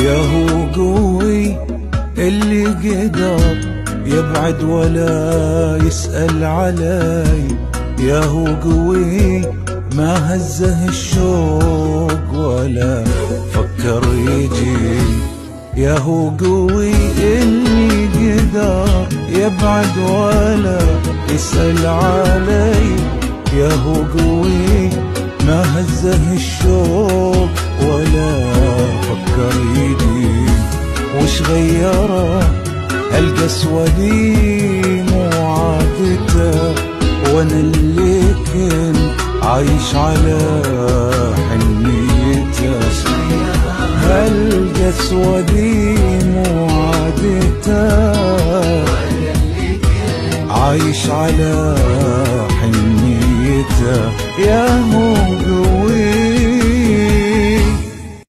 يا هو قوي اللي قدر يبعد ولا يسأل علي، يا هو قوي ما هزه الشوق ولا فكر يجي، يا هو قوي اللي قدر يبعد ولا يسأل علي، يا هو قوي ما هزه الشوق ولا فكر يجي. وش غيره القسوة دي مو عادته، وانا اللي كنت عايش على حنيته. هالقسوة دي مو عادته، عايش على حنيته. يا هو